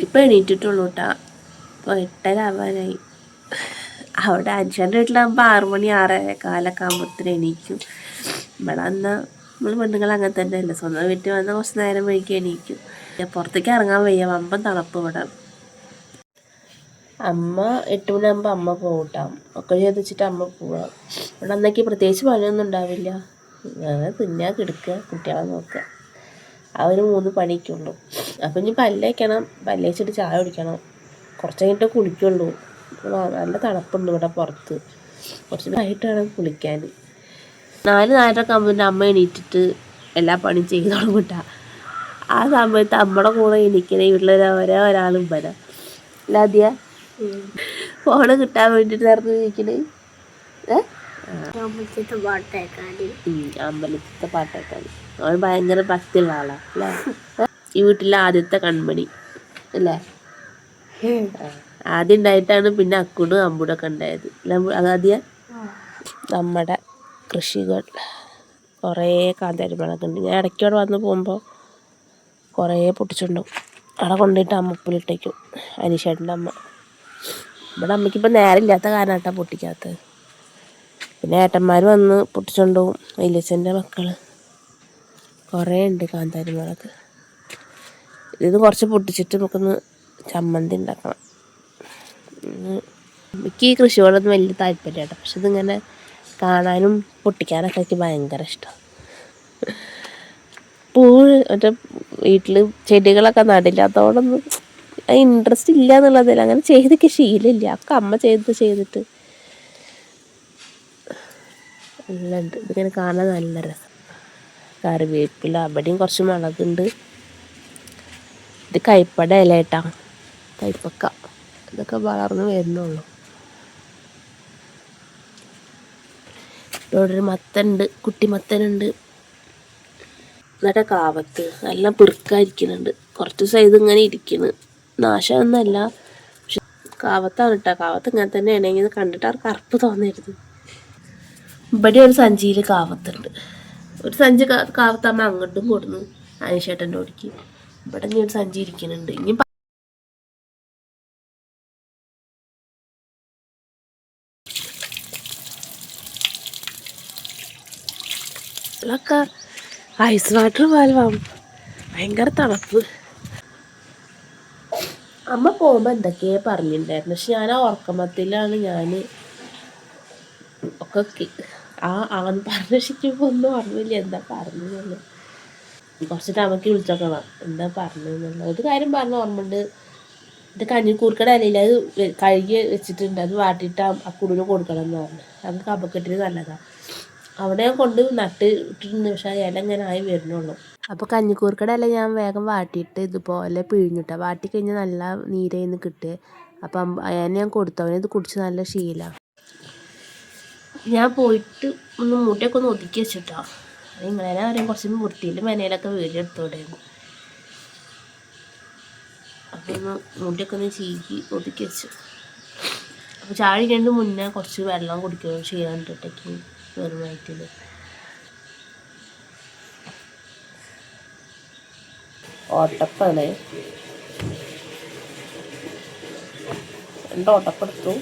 ഇപ്പം എണീറ്റിട്ടുള്ളൂ കേട്ടാ. ഇപ്പോൾ 8:30 ആവാനായി. അവിടെ അഞ്ചാൻ്റെ വീട്ടിലാകുമ്പോൾ 6 മണി 6:15 ആകുമ്പോഴത്തേന് എണീക്കും. ഇവിടെ വന്നാൽ നമ്മൾ പെണ്ണുങ്ങൾ അങ്ങനെ തന്നെ അല്ലേ, സ്വന്തം വീട്ടിൽ വന്നാൽ കുറച്ച് നേരം വൈകി എണീക്കും. പുറത്തേക്ക് ഇറങ്ങാൻ വയ്യ, വമ്പൻ തണുപ്പ് ഇവിടെ. അമ്മ 8 മണിയാകുമ്പോൾ അമ്മ പോകട്ടാം, ഒക്കെ ചെയ്ത് വെച്ചിട്ട് അമ്മ പോവാം. ഇവിടെ അന്നേക്ക് പ്രത്യേകിച്ച് പണിയൊന്നും ഉണ്ടാവില്ല, അങ്ങനെ തിന്നാ കിടക്കുക, കുട്ടികളെ നോക്കുക, ആ ഒരു 3 പണിക്കുള്ളൂ. അപ്പം ഇനി പല്ലേക്കണം, പല്ലേച്ചിട്ട് ചായ കുടിക്കണം, കുറച്ച് കഴിഞ്ഞിട്ട് കുളിക്കുള്ളൂ. നല്ല തണുപ്പുണ്ട് ഇവിടെ പുറത്ത്, കുറച്ച് ആയിട്ട് വേണം കുളിക്കാൻ. 4-4:30 ആകുമ്പോൾ അമ്മ എണീറ്റിട്ട് എല്ലാ പണിയും ചെയ്ത് തുടങ്ങിട്ടാ. ആ സമയത്ത് അമ്മയുടെ കൂടെ എണീക്കണേ വീട്ടിലൊരു ഒരാളും വരാം അല്ലാതെയാ ഫോണ് കിട്ടാൻ വേണ്ടിയിട്ട് നടന്ന് ഇരിക്കണേ. അമ്പലത്തിലത്തെ പാട്ടേക്കാൻ അവൻ ഭയങ്കര ഭക്തിയുള്ള ആളാ അല്ലേ. ഈ വീട്ടിലെ ആദ്യത്തെ കൺമണി അല്ലേ. ആദ്യം ഉണ്ടായിട്ടാണ് പിന്നെ അക്കുടും അമ്പൂടൊക്കെ ഉണ്ടായത് അതാദ്യ. നമ്മുടെ കൃഷികൾ കുറേ കാന്താരിമുളക് ഉണ്ട്. ഞാൻ ഇടയ്ക്കോടെ വന്ന് പോകുമ്പോൾ കുറേ പൊട്ടിച്ചുണ്ടാവും. അവിടെ കൊണ്ടുപോയിട്ട് അമ്മ ഉപ്പിലിട്ടേക്കും, അനീഷേട്ടൻ്റെ അമ്മ. ഇവിടെ അമ്മയ്ക്കിപ്പോൾ നേരമില്ലാത്ത കാരണം കേട്ടോ പൊട്ടിക്കാത്തത്. പിന്നെ ഏട്ടന്മാർ വന്ന് പൊട്ടിച്ചുകൊണ്ടുപോകും, വലിയച്ഛൻ്റെ മക്കൾ. കുറേ ഉണ്ട് കാന്താരിമുളക്. ഇത് കുറച്ച് പൊട്ടിച്ചിട്ട് നമുക്കൊന്ന് ചമ്മന്തി ഉണ്ടാക്കണം. എനിക്ക് ഈ കൃഷിയോടൊന്നും വലിയ താല്പര്യം കേട്ടോ, പക്ഷെ ഇതിങ്ങനെ കാണാനും പൊട്ടിക്കാനൊക്കെ എനിക്ക് ഭയങ്കര ഇഷ്ടം. മറ്റേ വീട്ടിൽ ചെടികളൊക്കെ നടില്ലാത്തതുകൊണ്ടൊന്നും ഇൻട്രസ്റ്റ് ഇല്ല എന്നുള്ളതില്ല, അങ്ങനെ ചെയ്തൊക്കെ ശീലമില്ല. ഒക്കെ അമ്മ ചെയ്തിട്ട് എല്ലാം ഉണ്ട്. ഇതിങ്ങനെ കാണാൻ നല്ല രസം. കറിവേപ്പില, അവിടെയും കുറച്ച് മുളകുണ്ട്. ഇത് കൈപ്പട ഇലയിട്ടാ, കൈപ്പക്ക, ഇതൊക്കെ വളർന്ന് വരുന്നുള്ളൂ. ഇവിടെ ഒരു മത്തനുണ്ട്, കുട്ടി മത്തനുണ്ട്. എന്നിട്ട് കാവത്ത് നല്ല പെറുക്കായിരിക്കുന്നുണ്ട്, കുറച്ച് സൈഡ് ഇങ്ങനെ ഇരിക്കുന്നു. നാശമൊന്നുമല്ല, പക്ഷെ കാവത്താണ് കേട്ടോ. കാവത്ത് ഇങ്ങനെ തന്നെ ആണെങ്കിൽ കണ്ടിട്ട് അവർക്ക് അറപ്പ് തോന്നരുത്. ഇവിടെ ഒരു സഞ്ചിയിൽ കാവത്തുണ്ട്. ഒരു സഞ്ചി കാവത്തമ്മ അങ്ങോട്ടും കൊടുന്നു അനീഷേട്ടൻ്റെ ഓടിക്ക്. ഇവിടെ ഇനി ഒരു സഞ്ചി ഇരിക്കുന്നുണ്ട്. ഇനി ഒക്കെ ഐസ് വാട്ടർ പോലെ ഭയങ്കര തണുപ്പ്. അമ്മ പോകുമ്പോൾ എന്തൊക്കെയോ പറഞ്ഞിട്ടുണ്ടായിരുന്നു, പക്ഷെ ഞാൻ ആ ഉറക്കമത്തിലാണ് ഞാൻ ഒക്കെ ആന്ന് പറഞ്ഞിരിക്കുമ്പോൾ ഒന്നും ഓർമ്മയില്ല എന്താ പറഞ്ഞതെന്ന്. കുറച്ചിട്ട് അമ്മയ്ക്ക് വിളിച്ചോക്കണം എന്താ പറഞ്ഞതെന്നുള്ള ഒരു കാര്യം പറഞ്ഞ ഓർമ്മയുണ്ട്. ഇത് കഞ്ഞിക്കൂർക്കയുടെ ഇലയിൽ അത് കഴുകി വെച്ചിട്ടുണ്ട്, അത് വാട്ടിയിട്ട് ആ കുടിന് കൊടുക്കണം എന്ന് പറഞ്ഞു. അത് കഫക്കെട്ടിന് നല്ലതാണ്. അവിടെ കൊണ്ട് നട്ട് ഇട്ടിട്ടുണ്ട്, പക്ഷേ ആ ഇല ഇങ്ങനെ ആയി വരുന്നുള്ളൂ. അപ്പോൾ കഞ്ഞിക്കൂർക്കയുടെ ഇല ഞാൻ വേഗം വാട്ടിയിട്ട് ഇതുപോലെ പിഴിഞ്ഞിട്ടാണ്. വാട്ടി കഴിഞ്ഞാൽ നല്ല നീരയിന്ന് കിട്ടുക. അപ്പം അതിനെ ഞാൻ കൊടുത്തു, അവനത് കുടിച്ച് നല്ല ശീലമാണ്. ഞാൻ പോയിട്ട് ഒന്ന് മൂട്ടയൊക്കെ ഒന്ന് ഒതുക്കി വെച്ചിട്ടോ. ഇങ്ങനെ പറയും കുറച്ച് വൃത്തിയിൽ മെനയിലൊക്കെ വീഡിയോ എടുത്തോടെയാണ്. അപ്പോൾ ഒന്ന് മൂട്ടയൊക്കെ ഒന്ന് ചീകി ഒതുക്കി വെച്ചു. അപ്പോൾ ചായ കഴിക്കുന്നതിന് മുന്നേ കുറച്ച് വെള്ളം കുടിക്കണം, ക്ഷീണം ഇട്ടിട്ടേക്ക് വെറും വയറ്റിൽ. ഓട്ടപ്പാണ്, 2 ഓട്ടപ്പെടുത്തു.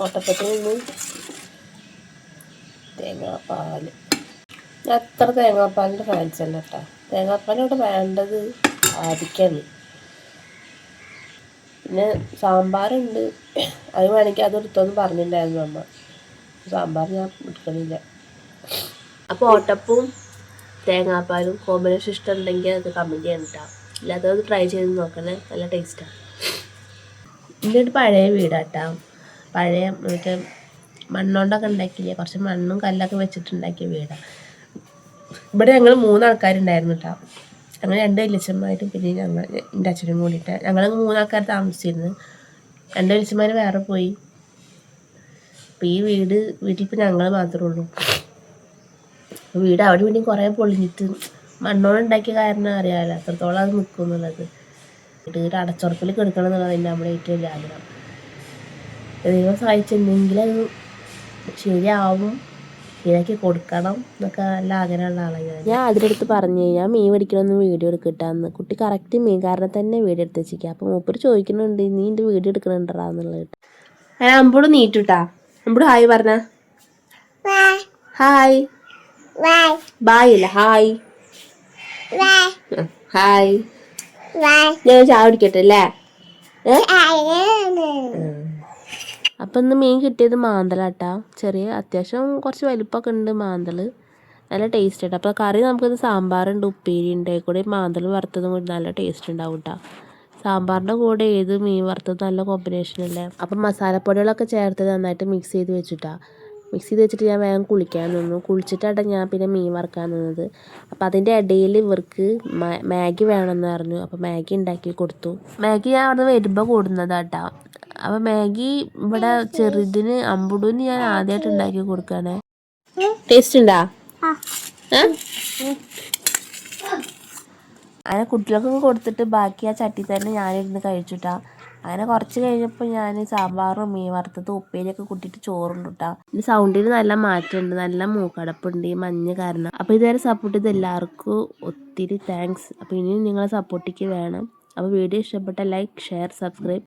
ഓട്ടപ്പത്തിൽ നിന്ന് തേങ്ങാപ്പാൽ. ഞാൻ അത്ര തേങ്ങാപ്പാലിൻ്റെ ഫാൻസ് അല്ല കേട്ടോ. തേങ്ങാപ്പാൽ ഇവിടെ വേണ്ടത് ആദിക്കാണ്. പിന്നെ സാമ്പാറുണ്ട്, അത് വേണമെങ്കിൽ അത് എടുത്തോന്ന് പറഞ്ഞിട്ടുണ്ടായിരുന്നു അമ്മ. സാമ്പാർ ഞാൻ എടുക്കണില്ല. അപ്പോൾ ഓട്ടപ്പവും തേങ്ങാപ്പാലും കോമ്പിനേഷൻ ഇഷ്ടമുണ്ടെങ്കിൽ അത് കമൻറ്റ് ചെയ്യണം കേട്ടോ. ഇല്ലാതെ അത് ട്രൈ ചെയ്ത് നോക്കണേ, നല്ല ടേസ്റ്റാണ്. എൻ്റെ ഒരു പഴയ വീടാട്ടോ, പഴയ മറ്റേ മണ്ണുകൊണ്ടൊക്കെ ഉണ്ടാക്കിയില്ലേ, കുറച്ച് മണ്ണും കല്ലൊക്കെ വെച്ചിട്ടുണ്ടാക്കിയ വീടാണ്. ഇവിടെ ഞങ്ങൾ 3 ആൾക്കാരുണ്ടായിരുന്നു കേട്ടോ. ഞങ്ങൾ 2 വലിയച്ഛന്മാരും പിന്നെ എൻ്റെ അച്ഛനും കൂടിയിട്ട് ഞങ്ങൾ 3 ആൾക്കാർ താമസിച്ചിരുന്നു. 2 വലിയച്ഛന്മാർ വേറെ പോയി. അപ്പോൾ ഈ വീട്ടിലിപ്പോൾ ഞങ്ങൾ മാത്രമേ ഉള്ളൂ. വീട് അവിടെ വേണ്ടി കുറേ പൊളിഞ്ഞിട്ട് മണ്ണോട് ഉണ്ടാക്കിയ കാരണം അറിയാമല്ലോ അത്രത്തോളം അത് നിൽക്കും എന്നുള്ളത്. വീട് അടച്ചുറപ്പിൽ കിടക്കണം എന്നുള്ളത് നമ്മുടെ ഏറ്റവും വലിയ ആഗ്രഹം. ദൈവം സഹായിച്ചെന്തെങ്കിലും അത് ശരിയാവും ശരിയാക്കി കൊടുക്കണം എന്നൊക്കെ നല്ല ആഗ്രഹമുള്ള ആളാണ് ഞാൻ അതിനടുത്ത് പറഞ്ഞു ഞാൻ മീൻ പിടിക്കണമെന്ന് വീഡിയോ എടുക്കിട്ടാന്ന് കുട്ടി കറക്റ്റ് മീൻ കാരണം തന്നെ വീഡിയോ എടുത്ത് വെച്ചിരിക്കുക അപ്പോൾ മൂപ്പര് ചോദിക്കുന്നുണ്ട് നീ എൻ്റെ വീഡിയോ എടുക്കണുണ്ടാ എന്നുള്ളത് ഞാൻ അമ്പോട് നീറ്റുട്ടാ അമ്പോട് ഹായ് പറഞ്ഞ ഹായ് ബായ് അല്ല ഹായ് ഹായ് ഞാൻ ചായ കുടിക്കട്ടെ അല്ലേ അപ്പം ഇന്ന് മീൻ കിട്ടിയത് മാന്തലാട്ടാ ചെറിയ അത്യാവശ്യം കുറച്ച് വലിപ്പമൊക്കെ ഉണ്ട് മാന്തൽ നല്ല ടേസ്റ്റ് ഉണ്ട് അപ്പോൾ കറി നമുക്കിത് സാമ്പാറുണ്ട് ഉപ്പേരി ഉണ്ട് കൂടെ മാന്തൽ വറുത്തതും കൂടി നല്ല ടേസ്റ്റ് ഉണ്ടാവും കേട്ടോ സാമ്പാറിൻ്റെ കൂടെ ഏത് മീൻ വറുത്തത് നല്ല കോമ്പിനേഷൻ അല്ലേ അപ്പം മസാലപ്പൊടികളൊക്കെ ചേർത്ത് നന്നായിട്ട് മിക്സ് ചെയ്ത് വെച്ചിട്ടാ മിക്സ് ചെയ്ത് വെച്ചിട്ട് ഞാൻ വേഗം കുളിക്കാൻ നിന്നു കുളിച്ചിട്ടാണ് ഞാൻ പിന്നെ മീൻ വറുക്കാൻ നിന്നത് അപ്പോൾ അതിൻ്റെ ഇടയിൽ ഇവർക്ക് മാഗി വേണമെന്ന് പറഞ്ഞു അപ്പോൾ മാഗി ഉണ്ടാക്കി കൊടുത്തു മാഗി ഞാൻ അവിടെ വരുമ്പോൾ കൂടുന്നതാട്ടോ അപ്പോൾ മാഗി ഇവിടെ ചെറുതിന് അമ്പുടൂന് ഞാൻ ആദ്യമായിട്ട് ഉണ്ടാക്കി കൊടുക്കുകയാണേ ടേസ്റ്റ് ഉണ്ടാ അങ്ങനെ കുട്ടികൾക്കൊക്കെ കൊടുത്തിട്ട് ബാക്കി ആ ചട്ടി തന്നെ ഞാനിരുന്ന് കഴിച്ചുട്ടാ അങ്ങനെ കുറച്ച് കഴിഞ്ഞപ്പോൾ ഞാൻ സാമ്പാറും മീൻ വറുത്തതും ഉപ്പേരിയൊക്കെ കൂട്ടിയിട്ട് ചോറുണ്ട് കേട്ടോ ഇതിന് സൗണ്ടിന് നല്ല മാറ്റമുണ്ട് നല്ല മൂക്കടപ്പുണ്ട് ഈ മഞ്ഞ് കാരണം അപ്പോൾ ഇതുവരെ സപ്പോർട്ട് ചെയ്ത് എല്ലാവർക്കും ഒത്തിരി താങ്ക്സ് അപ്പോൾ ഇനിയും നിങ്ങളെ സപ്പോർട്ടിക്ക് വേണം അപ്പോൾ വീഡിയോ ഇഷ്ടപ്പെട്ട ലൈക്ക് ഷെയർ സബ്സ്ക്രൈബ്